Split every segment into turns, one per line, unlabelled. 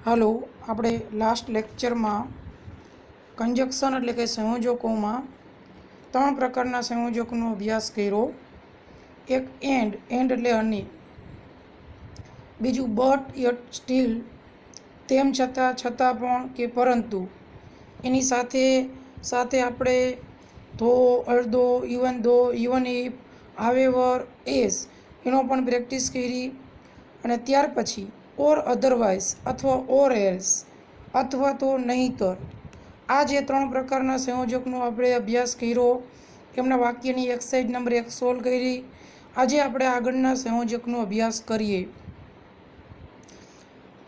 હાલો, આપણે લાસ્ટ લેક્ચરમાં કંજક્શન એટલે કે સંયોજકોમાં ત્રણ પ્રકારના સંયોજકોનો અભ્યાસ કર્યો. એક એન્ડ એટલે અને, બીજું બટ યટ સ્ટીલ તેમ છતાં પણ કે પરંતુ, એની સાથે સાથે આપણે ધો, અલ્ધો, ઇવન ઇફ, હાવેવર, એસ એનો પણ પ્રેક્ટિસ કરી. અને ત્યાર પછી ઓર અધરવાઇઝ અથવા ઓર એલ્સ અથવા તો નહીંતર, આ જે ત્રણ પ્રકારના સંયોજકનો આપણે અભ્યાસ કર્યો એમના વાક્યની એક્સરસાઇઝ નંબર 1 સોલ્વ કરી. આજે આપણે આગળના સંયોજકનો અભ્યાસ કરીએ.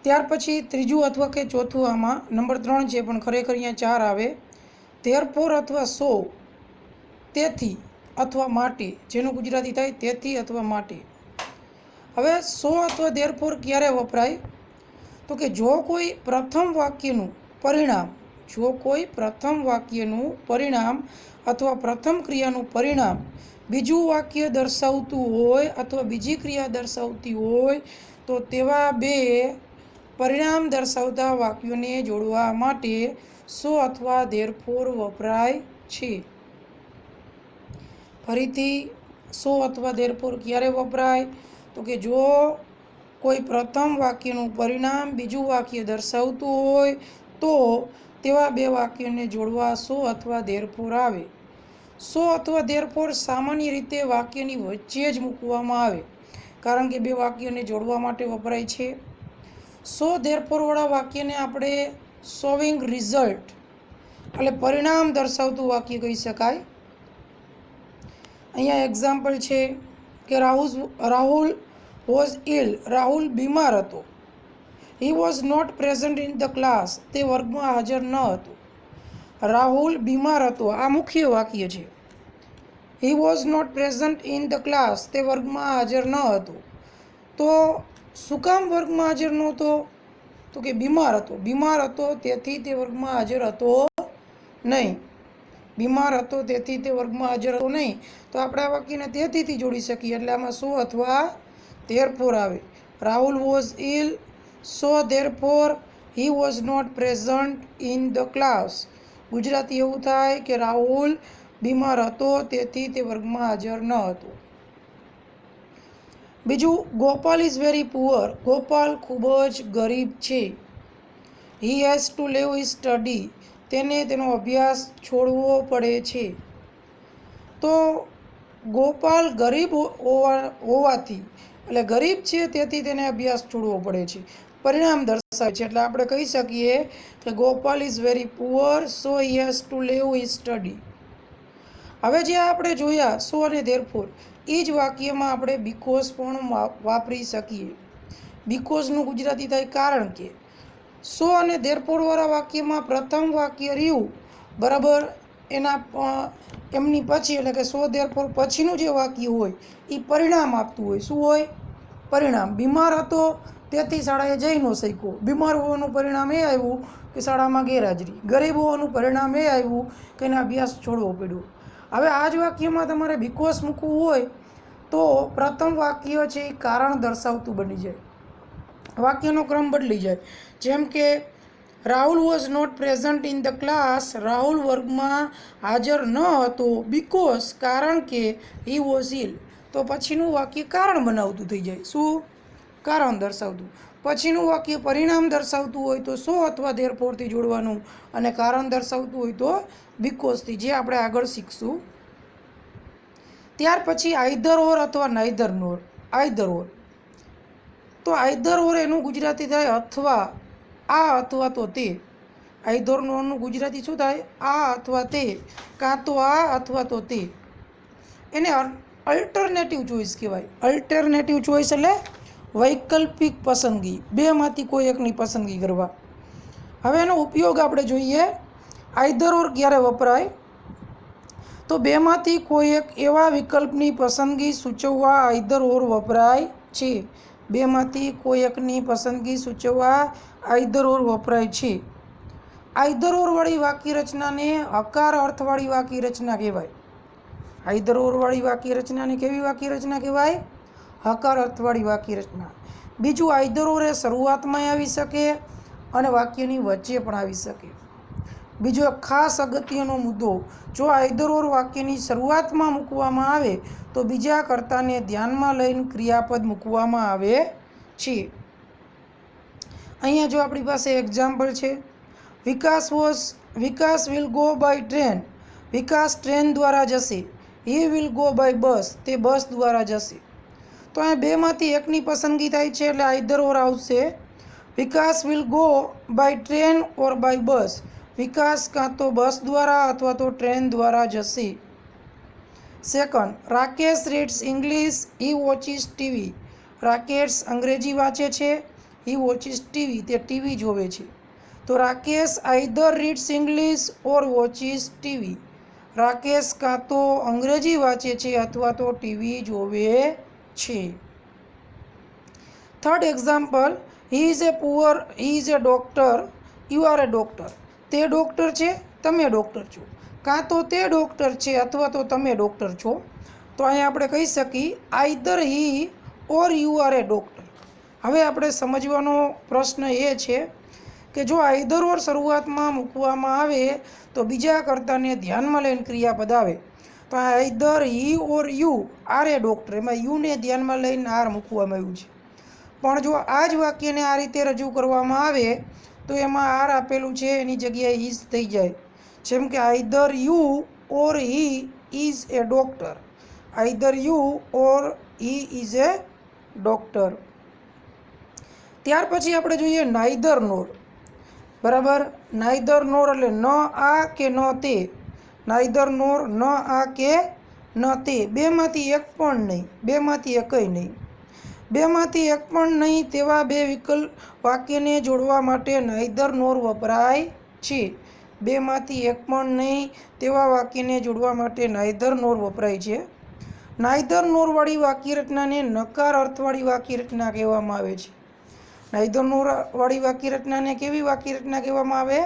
ત્યાર પછી ત્રીજું અથવા કે ચોથું, આમાં નંબર 3 છે પણ ખરેખર અહીંયા 4 આવે. ધેરફોર અથવા સો, તેથી અથવા માટે, જેનું ગુજરાતી થાય તેથી અથવા માટે. હવે સો અથવા ધેરફોર ક્યારે વપરાય? તો કે જો કોઈ પ્રથમ વાક્યનું અથવા પ્રથમ ક્રિયાનું પરિણામ બીજું વાક્ય દર્શાવતું હોય અથવા બીજી ક્રિયા દર્શાવતી હોય તો તેવા બે પરિણામ દર્શાવતા વાક્યોને જોડવા માટે સો અથવા ધેરફોર વપરાય છે. ફરીથી સો અથવા ધેરફોર ક્યારે વપરાય? તો કે જો કોઈ પ્રથમ વાક્યનું પરિણામ બીજું વાક્ય દર્શાવતું હોય તો તેવા બે વાક્યોને જોડવા સો અથવા ધેરફોર આવે. સો અથવા ધેરફોર સામાન્ય રીતે વાક્યની વચ્ચે જ મૂકવામાં આવે કારણ કે બે વાક્યોને જોડવા માટે વપરાય છે. સો ધેરફોરવાળા વાક્યને આપણે શોવિંગ રિઝલ્ટ એટલે પરિણામ દર્શાવતું વાક્ય કહી શકાય. અહીંયા એક્ઝામ્પલ છે કે રાહુલ વોઝ ઇલ, રાહુલ બીમાર હતો. He was not present in the class, તે વર્ગમાં હાજર ન હતો. રાહુલ બીમાર હતો, આ મુખ્ય વાક્ય છે. He was not present in the class, તે વર્ગમાં હાજર ન હતો. તો શું કામ વર્ગમાં હાજર નહોતો? તો કે બીમાર હતો તેથી તે વર્ગમાં હાજર હતો નહીં. બીમાર હતો તેથી તે વર્ગમાં હાજર હતો નહીં. તો આપણે આ વાક્યને તેથીથી જોડી શકીએ એટલે આમાં સો અથવા ધેરફોર આવે. Rahul was ill, so therefore he was not present in the class. Gujarati એવું થાય કે રાહુલ બીમાર હતો તેથી તે વર્ગમાં હાજર ન હતો. બીજું, Gopal is very poor, Gopal ખૂબ જ ગરીબ છે. He has to leave his study, તેને તેનો અભ્યાસ છોડવો પડે છે. તો ગોપાલ ગરીબ હોવાથી એટલે ગરીબ છે તેથી તેને અભ્યાસ છોડવો પડે છે, પરિણામ દર્શાવે છે. એટલે આપણે કહી શકીએ કે Gopal is very poor so he has to leave his study. હવે જે આપણે જોયા સો અને ધેરફોર, એ જ વાક્યમાં આપણે બીકોઝ પણ વાપરી શકીએ. બીકોઝનું ગુજરાતી થાય કારણ કે. સો અને ધેરફોરવાળા વાક્યમાં પ્રથમ વાક્ય રહ્યું બરાબર, એમની પછી એટલે કે સો ધેરફોર પછીનું જે વાક્ય હોય એ પરિણામ આપતું હોય. શું હોય? પરિણામ. બીમાર હતો તેથી શાળાએ જઈ ન શક્યો, બીમાર હોવાનું પરિણામ એ આવ્યું કે શાળામાં ગેરહાજરી. ગરીબ હોવાનું પરિણામ એ આવ્યું કે એને અભ્યાસ છોડવો પડ્યો. હવે આ જ વાક્યમાં તમારે બીકોઝ મૂકવું હોય તો પ્રથમ વાક્ય છે એ કારણ દર્શાવતું બની જાય, વાક્યનો ક્રમ બદલી જાય. જેમ કે Rahul was not present in the class, Rahul વર્ગમાં હાજર ન હતો બીકોઝ કારણ કે હી વોઝ ઇલ. તો પછીનું વાક્ય કારણ બનાવતું થઈ જાય. શું? કારણ દર્શાવતું. પછીનું વાક્ય પરિણામ દર્શાવતું હોય તો સો અથવા ધેરફોરથી જોડવાનું અને કારણ દર્શાવતું હોય તો બીકોઝથી, જે આપણે આગળ શીખશું. ત્યાર પછી આઈધર ઓર અથવા નાઈધર નોર. આઈધર ઓર, તો આઈધર ઓર એનું ગુજરાતી થાય અથવા આ અથવા તો તે. આઈધર ઓરનું ગુજરાતી શું થાય? આ અથવા તે, કાં તો આ અથવા તો તે. એને અલ્ટરનેટિવ ચોઈસ કહેવાય. અલ્ટરનેટિવ ચોઈસ એટલે વૈકલ્પિક પસંદગી, બેમાંથી કોઈ એકની પસંદગી કરવા. હવે એનો ઉપયોગ આપણે જોઈએ. આઈધર ઓર ક્યારે વપરાય? તો બેમાંથી કોઈ એક એવા વિકલ્પની પસંદગી સૂચવવા આઈધર ઓર વપરાય છે. બેમાંથી કોઈ એકની પસંદગી સૂચવવા આઈધર ઓર વપરાય છે. આઈધર ઓરવાળી વાક્ય રચનાને હકાર અર્થવાળી વાક્ય રચના કહેવાય. આઈધર ઓરવાળી વાક્ય રચનાને કેવી વાક્ય રચના કહેવાય? હકાર અર્થવાળી વાક્ય રચના. બીજું, આઈધર ઓર એ શરૂઆતમાં આવી શકે અને વાક્યની વચ્ચે પણ આવી શકે. બીજો એક ખાસ અગત્યનો મુદ્દો, જો આઇધર ઓર વાક્યની શરૂઆતમાં મૂકવામાં આવે તો બીજા કર્તાને ધ્યાનમાં લઈને ક્રિયાપદ મૂકવામાં આવે છે. અહીંયા જો આપણી પાસે એક્ઝામ્પલ છે, Vikas will go by train. Vikas train દ્વારા જશે. He will go by bus. તે બસ દ્વારા જશે. તો અહીંયા બેમાંથી એકની પસંદગી થાય છે એટલે આઇધર ઓર આવશે. Vikas will go by train or by bus. Vikas કાં તો બસ દ્વારા અથવા તો ટ્રેન દ્વારા જશે. Second, Rakesh reads English, he watches TV. Rakesh Angreji વાંચે છે, હી વોચિસ ટીવી, તે ટીવી જોવે છે. તો Rakesh either reads English or watches TV. Rakesh કાં તો અંગ્રેજી વાંચે છે અથવા તો ટીવી જોવે છે. Third example, he is A doctor, you are A doctor. તે ડૉક્ટર છે, તમે ડૉક્ટર છો. કાં તો તે ડૉક્ટર છે અથવા તો તમે ડૉક્ટર છો. તો અહીંયા આપણે કહી શકીએ either he or you are A doctor. હવે આપણે સમજવાનો પ્રશ્ન એ છે કે જો આઇધર ઓર શરૂઆતમાં મૂકવામાં આવે તો બીજા કર્તાને ધ્યાનમાં લઈને ક્રિયાપદ આવે. તો either he or you are A doctor, એમાં યુને ધ્યાનમાં લઈને આર મૂકવામાં આવ્યું છે. પણ જો આ જ વાક્યને આ રીતે રજૂ કરવામાં આવે તો એમાં આર આપેલું છે એની જગ્યાએ ઇઝ થઈ જાય. જેમ કે either you or he is A doctor. Either you or he is A doctor. ત્યાર પછી આપણે જોઈએ નાઇધર નોર. બરાબર, નાઇધર નોર એટલે ન આ કે ન તે. નાઇધર નોર ન આ કે ન તે. બેમાંથી એક પણ નહીં, બેમાંથી એકય નહીં. બેમાંથી એક પણ નહીં તેવા બે વિકલ્પ વાક્યને જોડવા માટે નાઇધર નોર વપરાય છે. બેમાંથી એક પણ નહીં તેવા વાક્યને જોડવા માટે નાઇધર નોર વપરાય છે. નાઇધર નોરવાળી વાક્યરચનાને નકાર અર્થવાળી વાક્યરચના કહેવામાં આવે છે. નાઇધર નોરવાળી વાક્યરચનાને કેવી વાક્યરચના કહેવામાં આવે?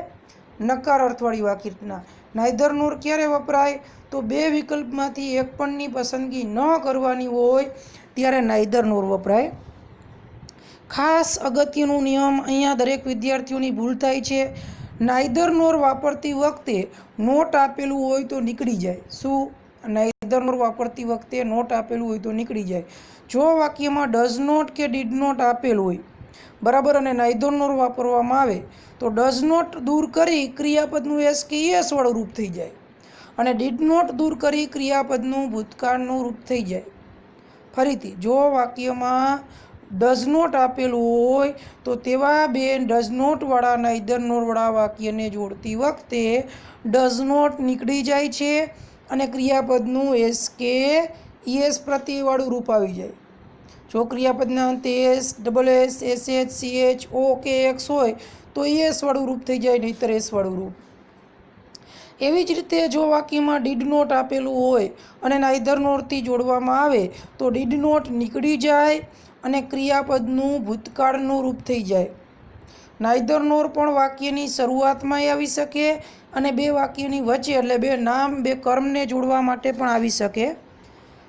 નકાર અર્થવાળી વાક્યરચના. નાઇધર નોર ક્યારે વપરાય? તો બે વિકલ્પમાંથી એક પણની પસંદગી ન કરવાની હોય ત્યારે નાઇધર નોર વપરાય. ખાસ અગત્યનો નિયમ, અહીંયા દરેક વિદ્યાર્થીઓની ભૂલ થાય છે. નાઇધર નોર વાપરતી વખતે નોટ આપેલું હોય તો નીકળી જાય. શું? નાઇધર નોર વાપરતી વખતે નોટ આપેલું હોય તો નીકળી જાય. જો વાક્યમાં ડઝ નોટ કે ડીડ નોટ આપેલું હોય, બરાબર, અને નાઇધર નોર વાપરવામાં આવે તો ડઝ નોટ દૂર કરી ક્રિયાપદનું એસ કે યસ વાળું રૂપ થઈ જાય અને ડીડ નોટ દૂર કરી ક્રિયાપદનું ભૂતકાળનું રૂપ થઈ જાય. ફરીથી, જો વાક્યમાં ડઝ નોટ આપેલું હોય તો તેવા બે ડઝ નોટવાળા નાઇધર નોરવાળા વાક્યને જોડતી વખતે ડઝ નોટ નીકળી જાય છે અને ક્રિયાપદનું એસ કે યસ પ્રત્યયવાળું રૂપ આવી જાય. જો ક્રિયાપદના અંતે S, double S, S H, C H, O કે એક્સ હોય તો એસવાળું રૂપ થઈ જાય, નહીંતર એસવાળું રૂપ. એવી જ રીતે જો વાક્યમાં ડીડ નોટ આપેલું હોય અને નાઇધર નોરથી જોડવામાં આવે તો ડીડ નોટ નીકળી જાય અને ક્રિયાપદનું ભૂતકાળનું રૂપ થઈ જાય. નાઇધર નોર પણ વાક્યની શરૂઆતમાં આવી શકે અને બે વાક્યની વચ્ચે, એટલે બે નામ, બે કર્મને જોડવા માટે પણ આવી શકે.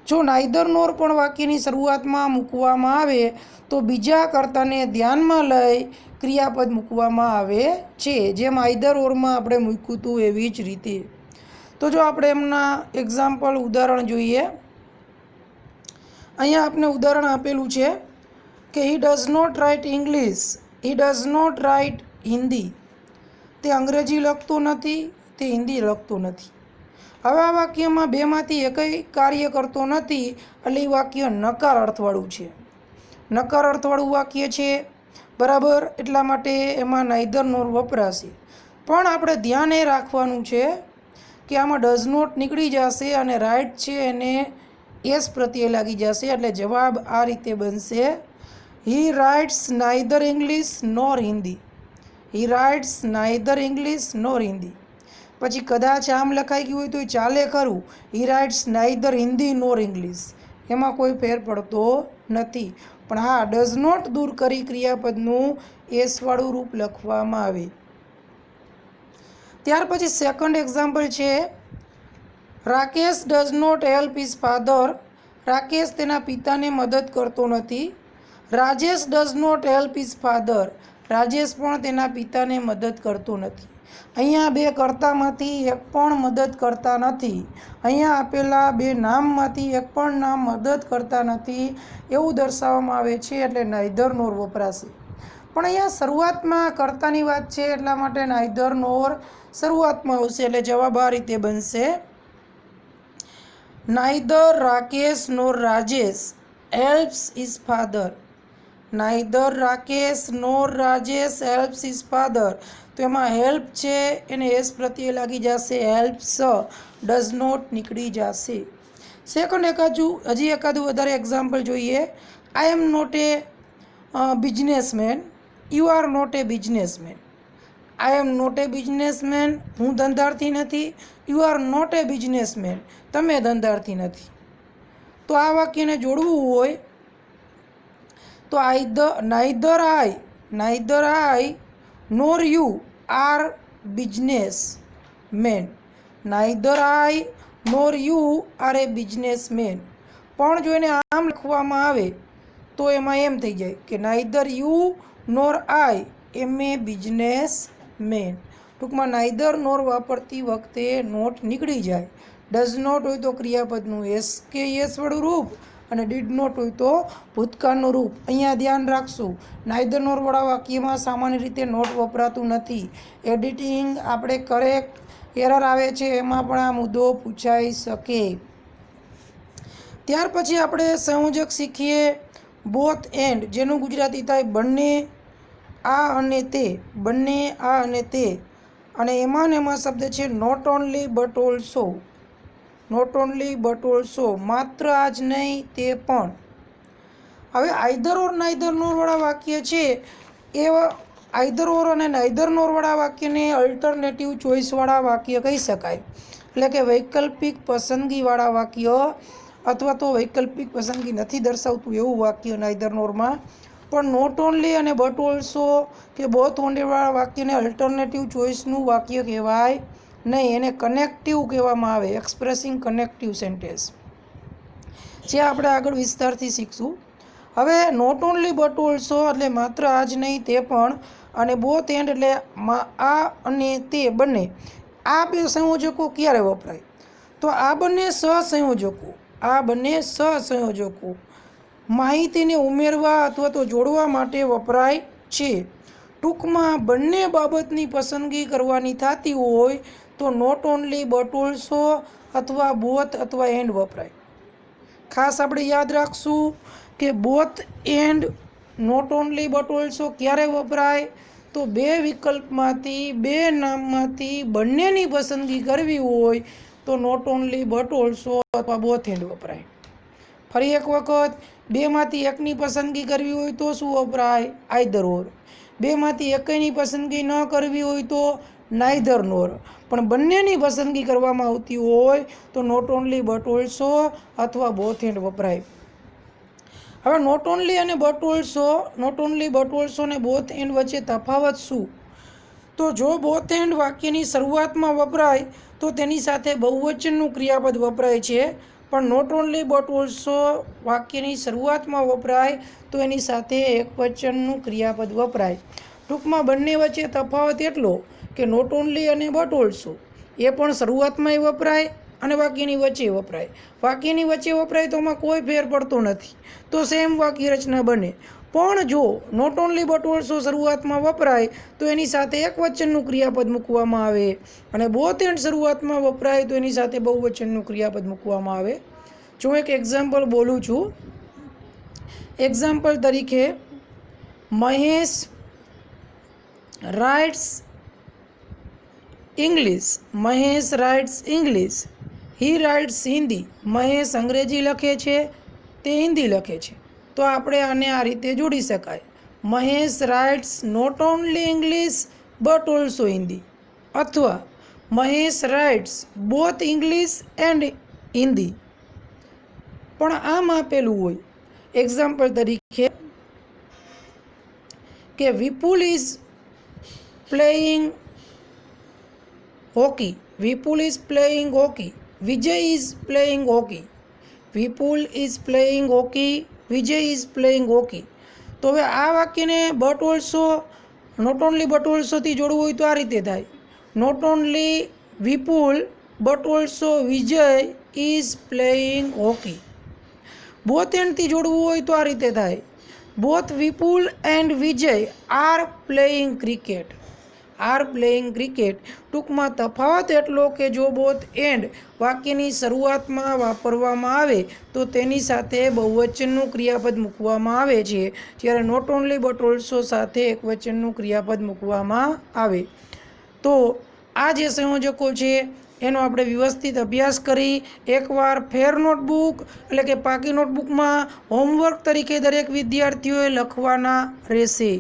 જો નાઇધર નોર પણ વાક્યની શરૂઆતમાં મૂકવામાં આવે તો બીજા કર્તાને ધ્યાનમાં લઈ ક્રિયાપદ મૂકવામાં આવે છે. જેમ આઇધર ઓરમાં આપણે મૂક્યું હતું એવી જ રીતે. તો જો આપણે એમના એક્ઝામ્પલ ઉદાહરણ જોઈએ. અહીંયા આપણે ઉદાહરણ આપેલું છે કે he does not write English, he does not write Hindi. તે અંગ્રેજી લખતો નથી, તે હિન્દી લખતો નથી. હવે આ વાક્યમાં બેમાંથી એકય કાર્ય કરતો નથી એટલે એ વાક્ય નકાર અર્થવાળું છે. નકાર અર્થવાળું વાક્ય છે, બરાબર, એટલા માટે એમાં નાઇધર નોર વપરાશે. પણ આપણે ધ્યાન એ રાખવાનું છે કે આમાં ડઝ નોટ નીકળી જશે અને રાઇટ છે એને એસ પ્રત્યે લાગી જશે, એટલે જવાબ આ રીતે બનશે, હી રાઇટ્સ નાઇધર ઇંગ્લિશ નોર હિન્દી. હી રાઇટ્સ નાઇધર ઇંગ્લિશ નોર હિન્દી. પછી કદાચ આમ લખાઈ ગયું હોય તો ચાલે ખરું, હી રાઇટ્સ નાઇધર હિન્દી નોર ઇંગ્લિશ. એમાં કોઈ ફેર પડતો નથી. પણ હા, ડઝ નોટ દૂર કરી ક્રિયાપદનું એસવાળું રૂપ લખવામાં આવે. ત્યાર પછી સેકન્ડ એક્ઝામ્પલ છે, Rakesh does not help his father. Rakesh તેના પિતાને મદદ કરતો નથી. Rajesh does not help his father. Rajesh પણ તેના પિતાને મદદ કરતો નથી. અહીંયા બે કર્તામાંથી એક પણ મદદ કરતા નથી. અહીંયા આપેલા બે નામમાંથી એક પણ નામ મદદ કરતા નથી એવું દર્શાવવામાં આવે છે, એટલે નાઈધર નોર વપરાશે. પણ અહીંયા શરૂઆતમાં કર્તાની વાત છે એટલા માટે નાઈધર નોર શરૂઆતમાં આવશે, એટલે જવાબ આ રીતે બનશે. Neither Rakesh nor Rajesh helps his father. Neither Rakesh nor Rajesh helps his father. તો એમાં હેલ્પ છે એને એસ પ્રત્યે લાગી જશે, હેલ્પ્સ ડઝ નોટ નીકળી જશે. સેકન્ડ હજી એકાદું વધારે એક્ઝામ્પલ જોઈએ. I am not a businessman, you are not a businessman. I am not a businessman, હું ધંધાર્થી નથી. You are not a businessman, તમે ધંધાર્થી નથી. તો આ વાક્યને જોડવું હોય તો neither I nor you are business man. Neither I nor you are a business man. પણ જો એને આમ લખવામાં આવે તો એમાં એમ થઈ જાય કે neither you nor I am a business man. ટૂંકમાં નાઈધર નોર વાપરતી વખતે નોટ નીકળી જાય. ડઝ નોટ હોય તો ક્રિયાપદનું એસ કે યસ વાળું રૂપ, અને ડીડ નોટ હોય તો ભૂતકાળનું રૂપ. અહીંયા ધ્યાન રાખશું, નાઈધર નોરવાળા વાક્યમાં સામાન્ય રીતે નોટ વપરાતું નથી. એડિટિંગ આપણે કરેક્ટ એરર આવે છે એમાં પણ આ મુદ્દો પૂછાઈ શકે. ત્યાર પછી આપણે સંયોજક શીખીએ બોથ એન્ડ, જેનું ગુજરાતી થાય બંને, આ અને તે. બંને, આ અને તે. અને એમાં શબ્દ છે not only but also. Not only but also, માત્ર આ જ નહીં તે પણ. હવે આઈધર ઓર નાઈધર નોરવાળા વાક્ય છે એ આઈધર ઓર અને નાઈધર નોરવાળા વાક્યને અલ્ટરનેટિવ ચોઇસવાળા વાક્ય કહી શકાય. એટલે કે વૈકલ્પિક પસંદગીવાળા વાક્ય, અથવા તો વૈકલ્પિક પસંદગી નથી દર્શાવતું એવું વાક્ય નાઈધર નોરમાં. પણ નોટ ઓનલી અને બટ ઓલ્સો કે બોથ ઓનલીવાળા વાક્યને અલ્ટરનેટિવ ચોઇસનું વાક્ય કહેવાય નહીં, એને કનેક્ટિવ કહેવામાં આવે, એક્સપ્રેસિંગ કનેક્ટિવ સેન્ટેન્સ, જે આપણે આગળ વિસ્તારથી શીખશું. હવે નોટ ઓનલી બટ ઓલ્સો એટલે માત્ર આ જ નહીં તે પણ, અને બોથ એન્ડ એટલે આ અને તે બંને. આ બે સંયોજકો ક્યારે વપરાય? તો આ બંને સહસંયોજકો માહિતીને ઉમેરવા અથવા તો જોડવા માટે વપરાય છે. ટૂંકમાં બંને બાબતની પસંદગી કરવાની થતી હોય તો નોટ ઓનલી બટ ઓલ્સો અથવા બોથ અથવા એન્ડ વપરાય. ખાસ આપણે યાદ રાખશું કે both and not only but also ક્યારે વપરાય? તો બે વિકલ્પમાંથી, બે નામમાંથી બંનેની પસંદગી કરવી હોય તો નોટ ઓનલી બટ ઓલ્સો અથવા બોથ એન્ડ વપરાય. ફરી એક વખત, બેમાંથી એકની પસંદગી કરવી હોય તો શું વપરાય? આઈધર ઓર. બેમાંથી એકની પસંદગી ન કરવી હોય તો નાઈધર નોર. પણ બંનેની પસંદગી કરવામાં આવતી હોય તો નોટ ઓનલી બટ ઓલ્સો અથવા બોથ એન્ડ વપરાય. હવે નોટ ઓનલી અને બટ ઓલ્સો અને બોથ એન્ડ વચ્ચે તફાવત શું? તો જો બોથ એન્ડ વાક્યની શરૂઆતમાં વપરાય તો તેની સાથે બહુવચનનું ક્રિયાપદ વપરાય છે, પણ નોટ ઓનલી બટ ઓલ્સો વાક્યની શરૂઆતમાં વપરાય તો એની સાથે એકવચનનું ક્રિયાપદ વપરાય. ટૂંકમાં બંને વચ્ચે તફાવત એટલો કે નોટ ઓનલી અને બટ ઓલ્સો એ પણ શરૂઆતમાંય વપરાય અને વાક્યની વચ્ચે વપરાય. વાક્યની વચ્ચે વપરાય તો એમાં કોઈ ફેર પડતો નથી, તો સેમ વાક્ય રચના બને. પણ જો નોટ ઓનલી બટ ઓલ્સો શરૂઆતમાં વપરાય તો એની સાથે એકવચનનું ક્રિયાપદ મૂકવામાં આવે, અને બોથ એન્ડ શરૂઆતમાં વપરાય તો એની સાથે બહુવચનનું ક્રિયાપદ મૂકવામાં આવે. જો એક એક્ઝામ્પલ બોલું છું. એક્ઝામ્પલ તરીકે, Mahesh writes English. Mahesh writes English. He writes Hindi. Mahesh Angreji લખે છે, તે હિન્દી લખે છે. તો આપણે આને આ રીતે જોડી શકાય. Mahesh writes not only English but also Hindi, અથવા Mahesh writes both English and Hindi. પણ આમ આપેલું હોય એક્ઝામ્પલ તરીકે કે Vipul is playing hockey. Vipul is playing hockey. Vijay is playing hockey. Vipul is playing hockey. Vijay is playing hockey. તો હવે આ વાક્યને but also not only but ઓલ્સોથી જોડવું હોય તો આ રીતે થાય, not only Vipul but also Vijay is playing hockey. Both એન્ડથી જોડવું હોય તો આ રીતે થાય, both Vipul and Vijay are playing cricket. Are playing cricket. ટૂંકમાં તફાવત એટલો કે જો બોથ એન્ડ વાક્યની શરૂઆતમાં વાપરવામાં આવે તો તેની સાથે બહુવચનનું ક્રિયાપદ મૂકવામાં આવે છે, જ્યારે નોટ ઓનલી બટ ઓલ્સો સાથે એકવચનનું ક્રિયાપદ મૂકવામાં આવે. તો આ જે સંયોજકો છે એનો આપણે વ્યવસ્થિત અભ્યાસ કરી એકવાર ફેર નોટબુક એટલે કે પાકી નોટબુકમાં હોમવર્ક તરીકે દરેક વિદ્યાર્થીઓએ લખવાના રહેશે.